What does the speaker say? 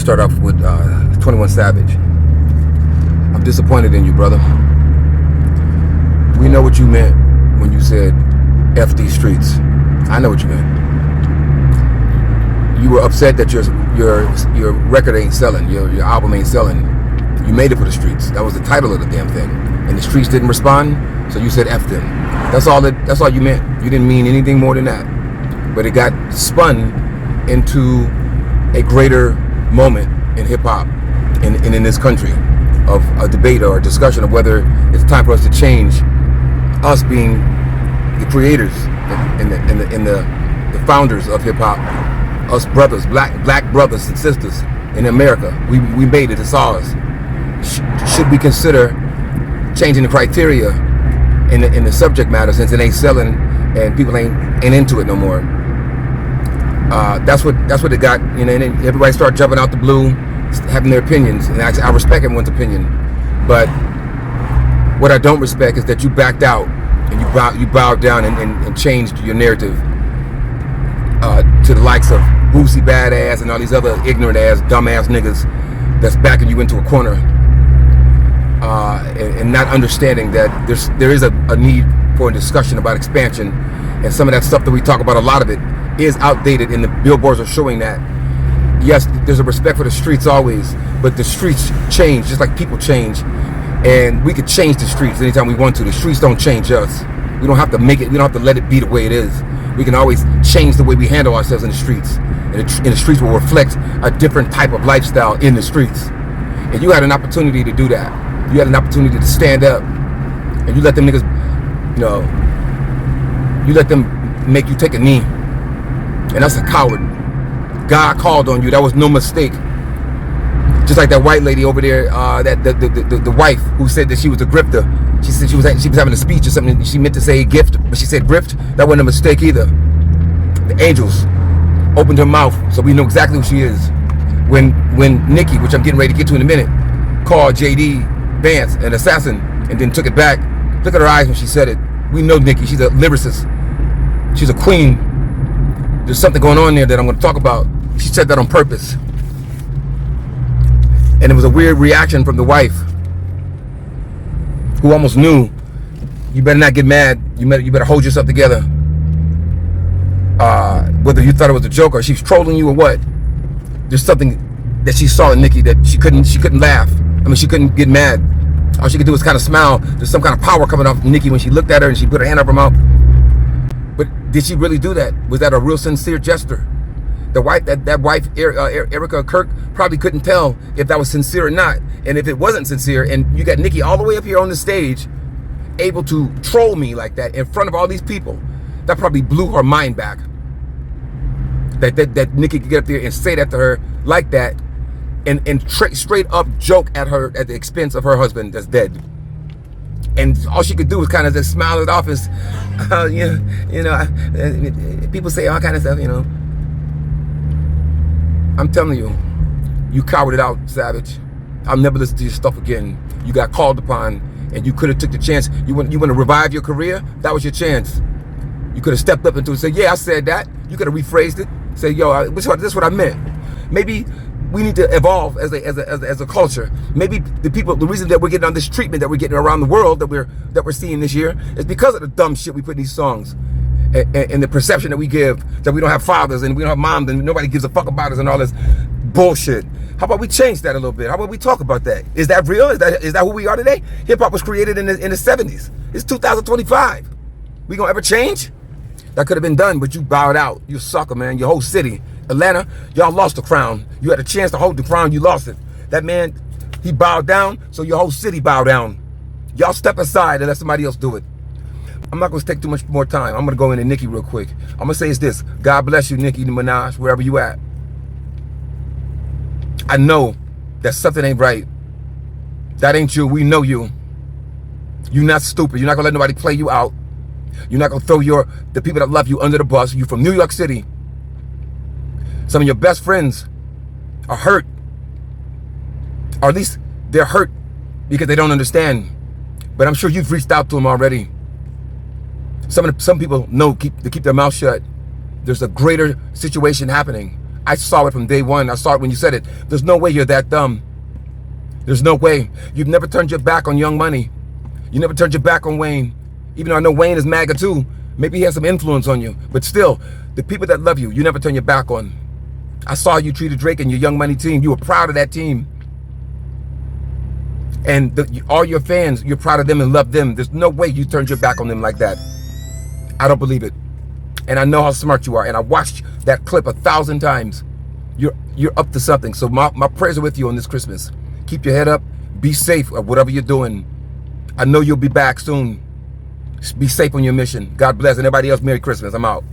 start off with 21 Savage. I'm disappointed in you, brother. We know what you meant when you said F these streets. I know what you meant. You were upset that your record ain't selling, your album ain't selling. You made it for the streets. That was the title of the damn thing. And the streets didn't respond, so you said F them. That's all you meant. You didn't mean anything more than that. But it got spun into a greater moment in hip hop and in this country of a debate or a discussion of whether it's time for us to change, us being the creators and the founders of hip hop, us brothers, black brothers and sisters in America. We made it. It's ours. Should we consider changing the criteria in the subject matter, since it ain't selling and people ain't into it no more? That's what it got, you know. And then everybody started jumping out the blue, having their opinions, and I respect everyone's opinion. But what I don't respect is that you backed out and you bowed down and changed your narrative to the likes of Boosie Badass and all these other ignorant ass, dumbass niggas that's backing you into a corner, and not understanding that there is a need for a discussion about expansion, and some of that stuff that we talk about, a lot of it is outdated, and the billboards are showing that. Yes, there's a respect for the streets always, but the streets change just like people change, and we could change the streets anytime we want to. The streets don't change us. We don't have to make it. We don't have to let it be the way it is. We can always change the way we handle ourselves in the streets, and the streets will reflect a different type of lifestyle in the streets. And you had an opportunity to do that. You had an opportunity to stand up, and you let them niggas, you know, you let them make you take a knee. And that's a coward. God called on you. That was no mistake. Just like that white lady over there, the wife who said that she was a grifter. She said she was having a speech or something. She meant to say gift, but she said grift. That wasn't a mistake either. The angels opened her mouth, so we know exactly who she is. When Nicki, which I'm getting ready to get to in a minute, called JD Vance an assassin and then took it back. Look at her eyes when she said it. We know Nicki. She's a lyricist. She's a queen. There's something going on there that I'm going to talk about. She said that on purpose. And it was a weird reaction from the wife, who almost knew, you better not get mad. You better hold yourself together. Whether you thought it was a joke or she was trolling you or what, there's something that she saw in Nicki that she couldn't laugh. I mean, she couldn't get mad. All she could do was kind of smile. There's some kind of power coming off Nicki when she looked at her and she put her hand up her mouth. But did she really do that? Was that a real sincere gesture? The wife, that wife, Erica Kirk, probably couldn't tell if that was sincere or not. And if it wasn't sincere, and you got Nicki all the way up here on the stage, able to troll me like that in front of all these people, that probably blew her mind back. That Nicki could get up there and say that to her like that, and straight up joke at her at the expense of her husband that's dead. And all she could do was kind of just smile it off as, people say all kind of stuff, you know. I'm telling you, you cowered it out, Savage. I'll never listen to your stuff again. You got called upon, and you could have took the chance. You want to revive your career? That was your chance. You could have stepped up into it and said, yeah, I said that. You could have rephrased it. Say, yo, this is what I meant. Maybe we need to evolve as a culture. Maybe the reason that we're getting on this treatment that we're getting around the world that we're seeing this year is because of the dumb shit we put in these songs, and the perception that we give that we don't have fathers and we don't have moms and nobody gives a fuck about us and all this bullshit. How about we change that a little bit? How about we talk about that? Is that real? Is that who we are today? Hip hop was created in the 70s. It's 2025. We gonna ever change? That could have been done, but you bowed out. You sucker, man. Your whole city, Atlanta, y'all lost the crown. You had a chance to hold the crown, you lost it. That man, he bowed down, so your whole city bowed down. Y'all step aside and let somebody else do it. I'm not gonna take too much more time. I'm gonna go into Nicki real quick. I'm gonna say it's this. God bless you, Nicki Minaj, wherever you at. I know that something ain't right. That ain't you. We know you. You're not stupid. You're not gonna let nobody play you out. You're not gonna throw the people that love you under the bus. You're from New York City. Some of your best friends are hurt, or at least they're hurt because they don't understand. But I'm sure you've reached out to them already. Some people know to keep their mouth shut. There's a greater situation happening. I saw it from day one. I saw it when you said it. There's no way you're that dumb. There's no way. You've never turned your back on Young Money. You never turned your back on Wayne. Even though I know Wayne is MAGA too. Maybe he has some influence on you. But still, the people that love you, you never turn your back on. I saw you treated Drake and your Young Money team. You were proud of that team. And all your fans, you're proud of them and love them. There's no way you turned your back on them like that. I don't believe it. And I know how smart you are. And I watched that clip 1,000 times. You're up to something. So my prayers are with you on this Christmas. Keep your head up. Be safe at whatever you're doing. I know you'll be back soon. Be safe on your mission. God bless. And everybody else, Merry Christmas. I'm out.